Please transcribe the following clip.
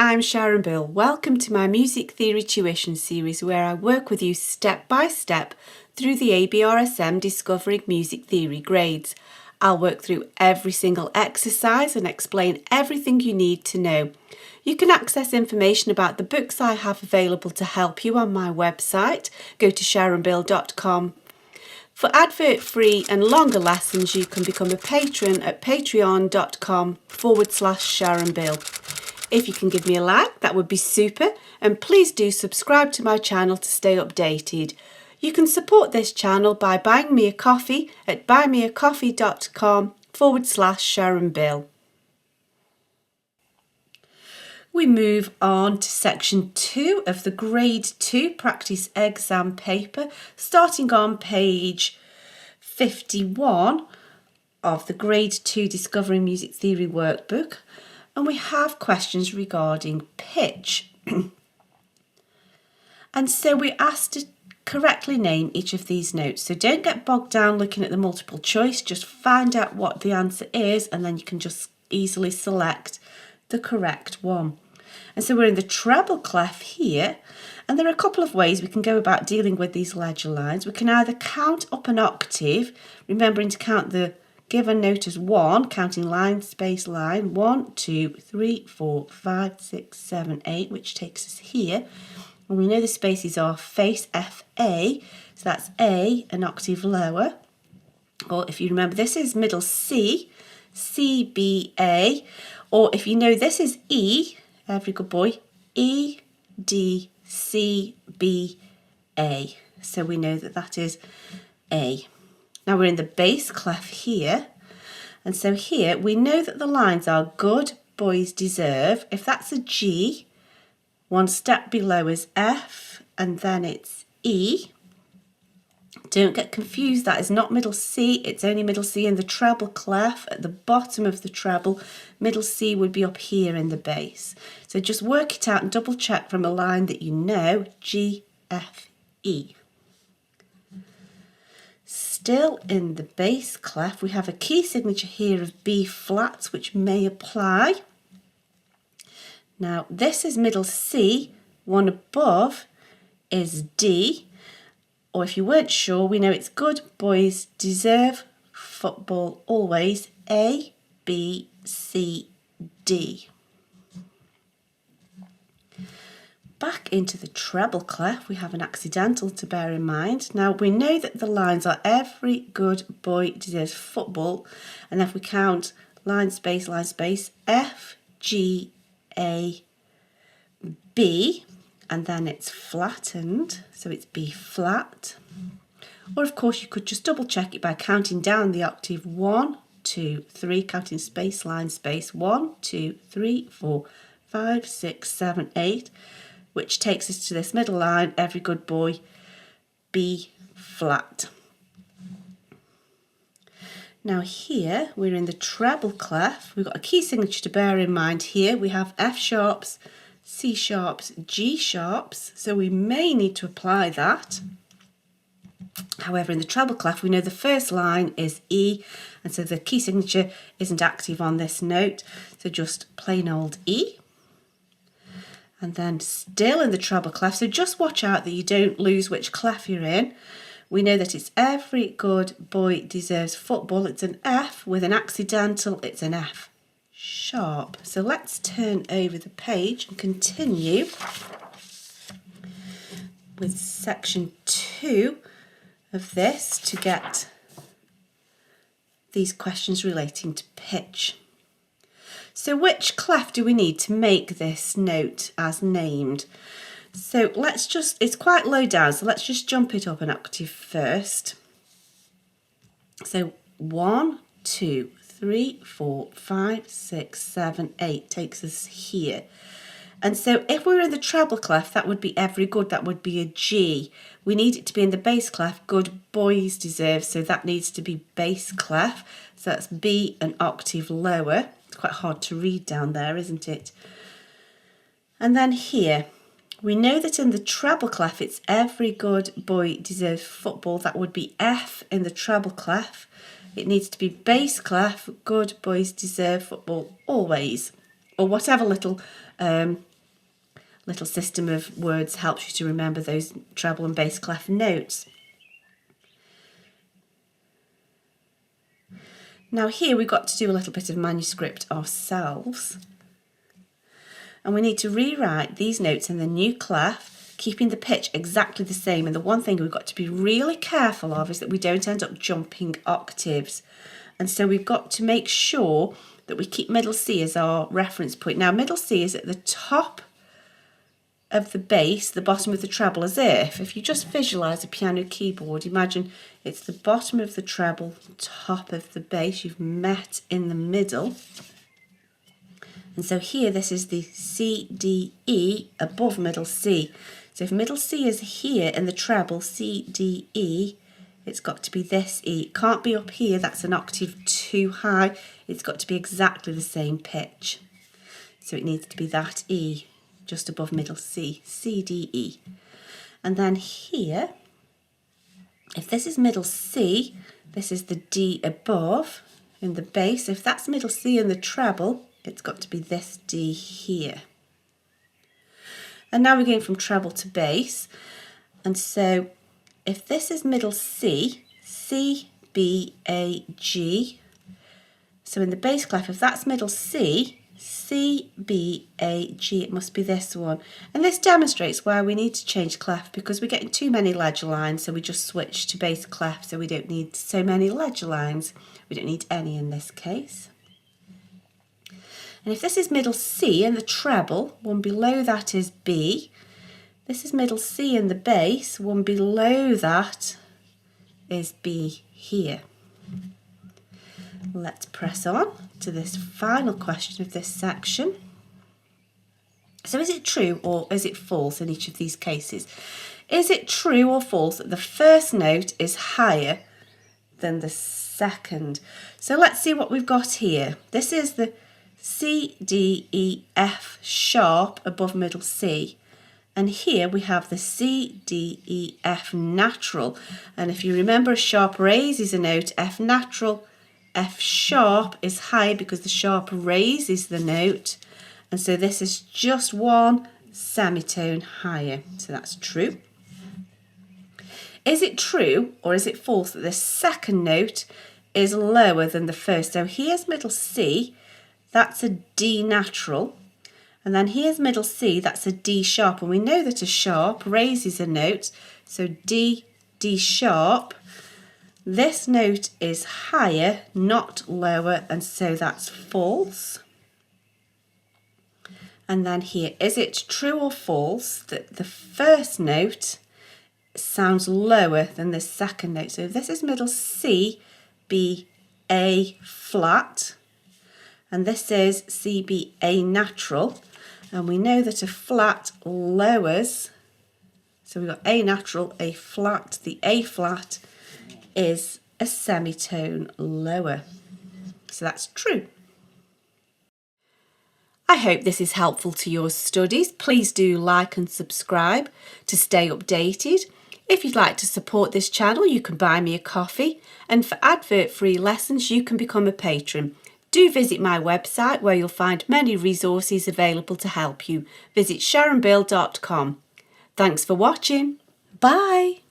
I'm Sharon Bill. Welcome to my Music Theory Tuition series where I work with you step by step through the ABRSM Discovering Music Theory grades. I'll work through every single exercise and explain everything you need to know. You can access information about the books I have available to help you on my website. Go to sharonbill.com. For advert-free and longer lessons, you can become a patron at patreon.com/SharonBill. If you can give me a like, that would be super, and please do subscribe to my channel to stay updated. You can support this channel by buying me a coffee at buymeacoffee.com/SharonBill. We move on to section 2 of the grade 2 practice exam paper, starting on page 51 of the grade 2 Discovering Music Theory workbook. And we have questions regarding pitch. And so we're asked to correctly name each of these notes. So don't get bogged down looking at the multiple choice, just find out what the answer is and then you can just easily select the correct one. And so we're in the treble clef here, and there are a couple of ways we can go about dealing with these ledger lines. We can either count up an octave, remembering to count the given note as 1, counting line, space, line, 1, 2, 3, 4, 5, 6, 7, 8, which takes us here. And we know the spaces are face F, A, so that's A, an octave lower. Or if you remember, this is middle C, C, B, A. Or if you know this is E, every good boy, E, D, C, B, A. So we know that that is A. Now we're in the bass clef here, and so here we know that the lines are good boys deserve. If that's a G, one step below is F, and then it's E. Don't get confused, that is not middle C, it's only middle C in the treble clef at the bottom of the treble. Middle C would be up here in the bass. So just work it out and double check from a line that you know, G, F, E. Still in the bass clef, we have a key signature here of B flat, which may apply. Now this is middle C, one above is D, or if you weren't sure, we know it's good boys deserve football always, A, B, C, D. Back into the treble clef, we have an accidental to bear in mind. Now we know that the lines are every good boy deserves football, and if we count line, space, F, G, A, B, and then it's flattened, so it's B flat. Or of course you could just double check it by counting down the octave 1, 2, 3, counting space, line, space, 1, 2, 3, 4, 5, 6, 7, 8. Which takes us to this middle line, every good boy, B flat. Now here, we're in the treble clef. We've got a key signature to bear in mind here. We have F sharps, C sharps, G sharps, so we may need to apply that. However, in the treble clef, we know the first line is E, and so the key signature isn't active on this note, so just plain old E. And then still in the treble clef, so just watch out that you don't lose which clef you're in. We know that it's every good boy deserves football. It's an F with an accidental, it's an F sharp. So let's turn over the page and continue with section 2 of this to get these questions relating to pitch. So which clef do we need to make this note as named? So let's just, it's quite low down, so let's just jump it up an octave first. So 1, 2, 3, 4, 5, 6, 7, 8 takes us here. And so if we were in the treble clef, that would be every good, that would be a G. We need it to be in the bass clef, good boys deserve, so that needs to be bass clef. So that's B an octave lower. It's quite hard to read down there, isn't it? And then here, we know that in the treble clef, it's every good boy deserves football. That would be F in the treble clef. It needs to be bass clef, good boys deserve football always. Or whatever little little system of words helps you to remember those treble and bass clef notes. Now here we've got to do a little bit of manuscript ourselves, and we need to rewrite these notes in the new clef, keeping the pitch exactly the same. And the one thing we've got to be really careful of is that we don't end up jumping octaves, and so we've got to make sure that we keep middle C as our reference point. Now middle C is at the top of the bass, the bottom of the treble, as if you just visualise a piano keyboard, imagine it's the bottom of the treble, top of the bass, you've met in the middle. And so here this is the C, D, E above middle C. So if middle C is here in the treble, C, D, E, it's got to be this E. It can't be up here, that's an octave too high. It's got to be exactly the same pitch. So it needs to be that E, just above middle C, C, D, E. And then here, if this is middle C, this is the D above in the bass. If that's middle C in the treble, it's got to be this D here. And now we're going from treble to bass. And so if this is middle C, C, B, A, G. So in the bass clef, if that's middle C, C, B, A, G, it must be this one. And this demonstrates why we need to change clef, because we're getting too many ledger lines, so we just switch to bass clef, so we don't need so many ledger lines. We don't need any in this case. And if this is middle C in the treble, one below that is B. This is middle C in the bass, one below that is B here. Let's press on to this final question of this section. So is it true or is it false in each of these cases? Is it true or false that the first note is higher than the second? So let's see what we've got here. This is the C, D, E, F sharp above middle C. And here we have the C, D, E, F natural. And if you remember, a sharp raises a note, F natural, F sharp is high because the sharp raises the note, and so this is just one semitone higher, so that's true. Is it true or is it false that the second note is lower than the first? So here's middle C, that's a D natural, and then here's middle C, that's a D sharp, and we know that a sharp raises a note, so D, D sharp. This note is higher, not lower, and so that's false. And then here, is it true or false that the first note sounds lower than the second note? So this is middle C, B, A flat, and this is C, B, A natural, and we know that a flat lowers, so we've got A natural, A flat, the A flat is a semitone lower. So that's true. I hope this is helpful to your studies. Please do like and subscribe to stay updated. If you'd like to support this channel, you can buy me a coffee, and for advert-free lessons you can become a patron. Do visit my website where you'll find many resources available to help you. Visit sharonbill.com. Thanks for watching. Bye.